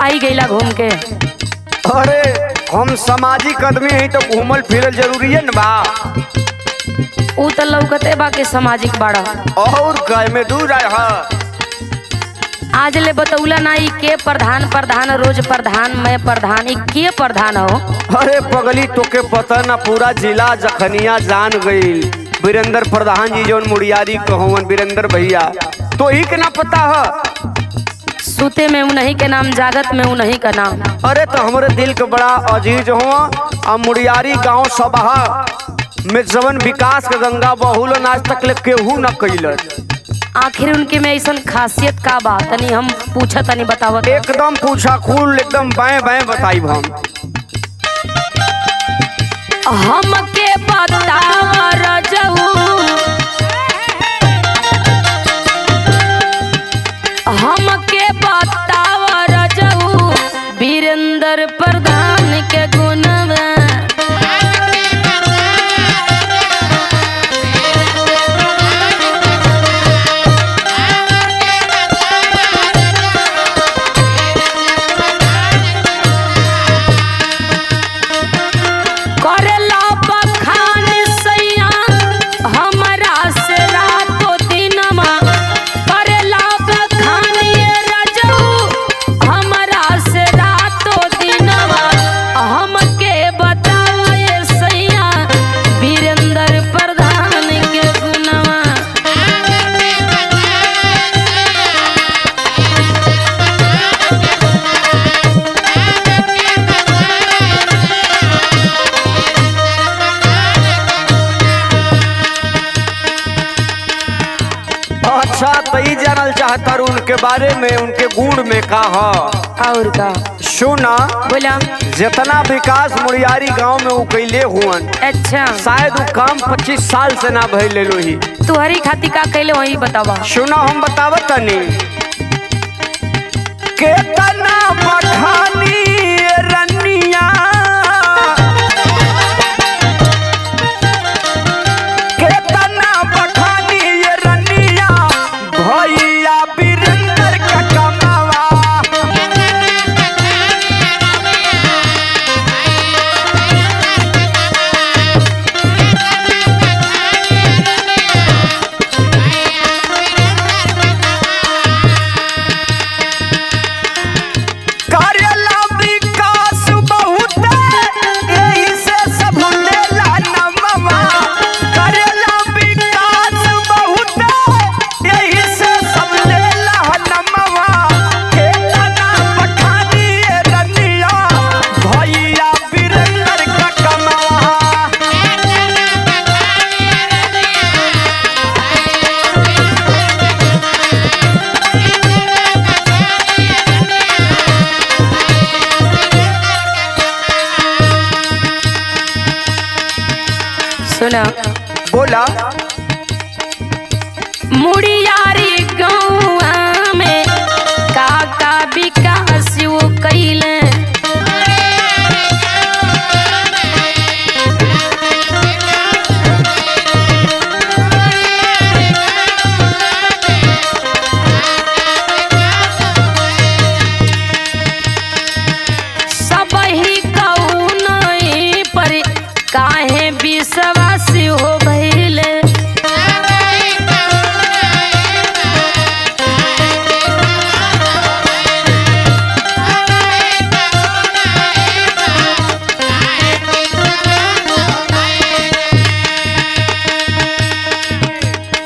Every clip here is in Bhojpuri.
आई गईला घूम के। अरे हम सामाजिक आदमी है तो घूमल फिरल जरूरी है न बा। ऊ तो लौकते बा के सामाजिक बाड़ा। और काय में दूर आया आज ले बतौला ना ई के प्रधान प्रधान रोज प्रधान मैं प्रधान ई के प्रधान हो। अरे पगली तोके पता ना पूरा जिला जखनिया जान गई। वीरेंद्र प्रधान जी जौन मुड़ियारी कहवन वीरेंद्र भैया तो ही के ना पता है। सूते में उन्हीं के नाम जागत में उन्हीं का नाम। अरे तो हमारे दिल के बड़ा अजीज हुआ और मुड़ियारी गांव सभा में जवन विकास के गंगा बहुल आज तक ले केहू न कैल। आखिर उनके में ऐसा खासियत का बा तनी हम पूछा तनी बतावत। एकदम पूछा खूल एकदम बाएं बाएं बताई हमके बतावा रजऊ हमके बतावा रजऊ वीरेंद्र प्रधान के गुणवा। अच्छा तई जानल चाहता उनके बारे में उनके गुण में का है और का सुना बोला। जितना विकास मुड़ियारी गांव में वो कैले हुअन अच्छा शायद वो काम 25 साल से ना भइल ले लो ही। तुहरी खाती का कैले वही बतावा। सुना हम बतावत तनी केतना पठानी रनिया केतना पठानी रनिया भैया वीरेंद्र का कमावा। करेला विकास बहुत यही से सब लेला नमवा। करेला विकास बहुत यही से सब लेला नमवा। केतना पठानी रनिया भैया वीरेंद्र का कमावा। सुना बोला मुड़ियारी गौआ में काका विकास वो कैले। सब ही कौन पर काहे विश्वास हो भइले।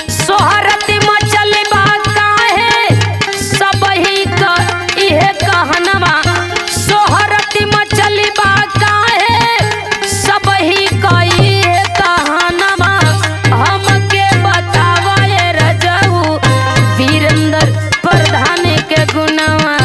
सोहरत मचल बा काहे सब ही का इहे कहनवा। सोहरत मचल बा काहे सब ही का इहे कहनवा। हमके बतावा ये रजऊ वीरेंद्र प्रधान के गुणवा।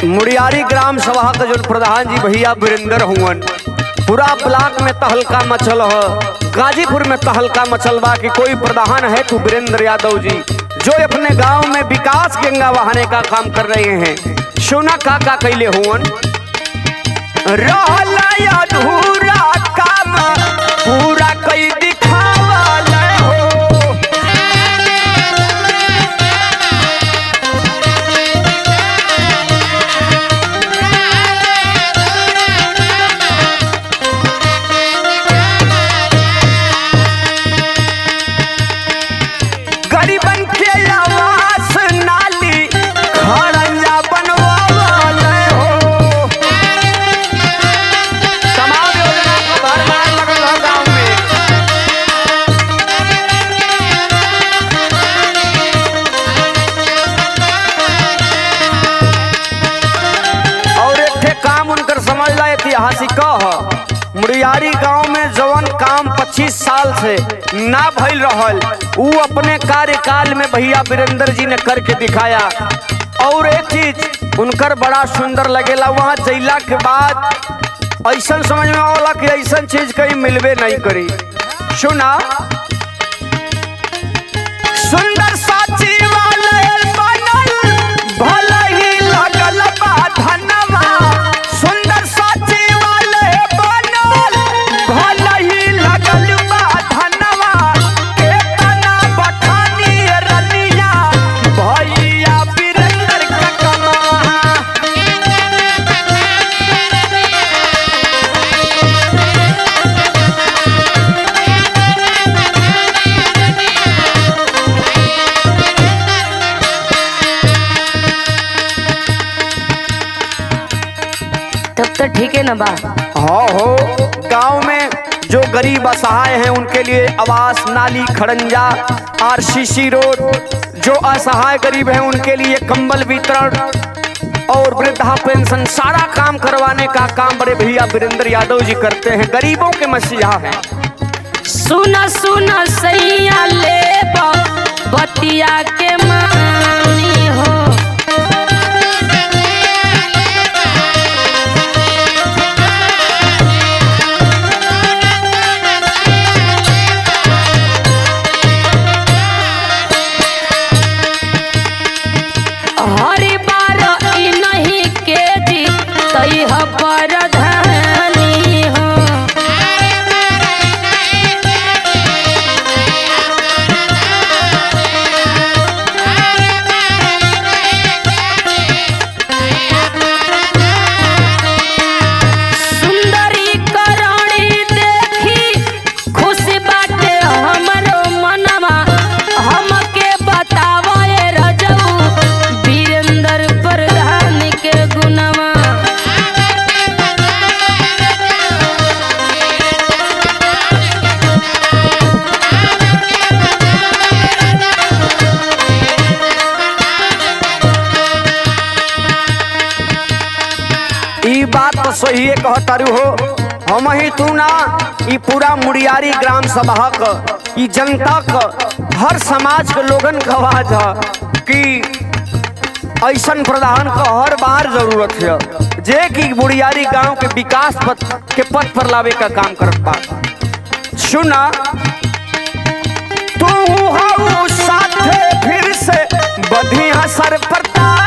मुड़ियारी ग्राम सभा का जो प्रधान जी भैया वीरेंद्र हुवन पूरा ब्लॉक में तहलका मचल है। गाजीपुर में तहलका मचल बा कि कोई प्रधान है तो वीरेंद्र यादव जी जो अपने गांव में विकास गंगा बहाने का काम कर रहे हैं। सुना का कैले हुवन, रहला अधूरा काम पूरा कई दिखावल हो। गरीबन के आवास नाली खड़ंजा बनवावल हो। तमाम योजना का भरमार लगल है गाँव में। और एक ठे काम उनकर समझ ला ऐतिहासिक ह। मुड़ियारी गांव में जवन काम 25 साल से ना भइल रहल, ऊ अपने कार्यकाल में भैया वीरेंद्र जी ने करके दिखाया। और एक चीज उनकर बड़ा सुंदर लगेला, वहाँ जैला के बाद ऐसा समझ में आवला कि ऐसा चीज कहीं मिलबे नहीं करी। सुना, सुंदर साची वाले बनल भले ही लगल बा धनवा। सुंदर साची वाले बनल भले ही लगल बा धनवा। केतना बखानी रनिया भैया वीरेंद्र का कमाहा। तब तो ठीक है ना बा। हाँ हो, गांव में जो गरीब असहाय हैं उनके लिए आवास, नाली, खड़ंजा, आरसीसी रोड, जो असहाय गरीब हैं उनके लिए कंबल वितरण और वृद्धा पेंशन, सारा काम करवाने का काम बड़े भैया वीरेंद्र यादव जी करते हैं। गरीबों के मसीहा हैं। सुना सुना सैया ले बतिया के मानी हो। हरी बार ई नहीं के जी तई पर धानी हो। सुंदरी करणी देखी खुशी बाटे हमरो मनवा। हमके बतावे रजऊ वीरेंद्र प्रधान के गुणवा। ई बात तो सही कहतारू हो। हम ही तू ना, ई पूरा मुड़ियारी ग्राम सभा क, ई जनता क, हर समाज के लोगन का आवाज है कि ऐसन प्रधान का हर बार जरूरत है जे कि मुड़ियारी गांव के विकास के पथ पर लावे का काम करत बा। सुना, तू हऊ साथे फिर से बधिया सर प्रताप।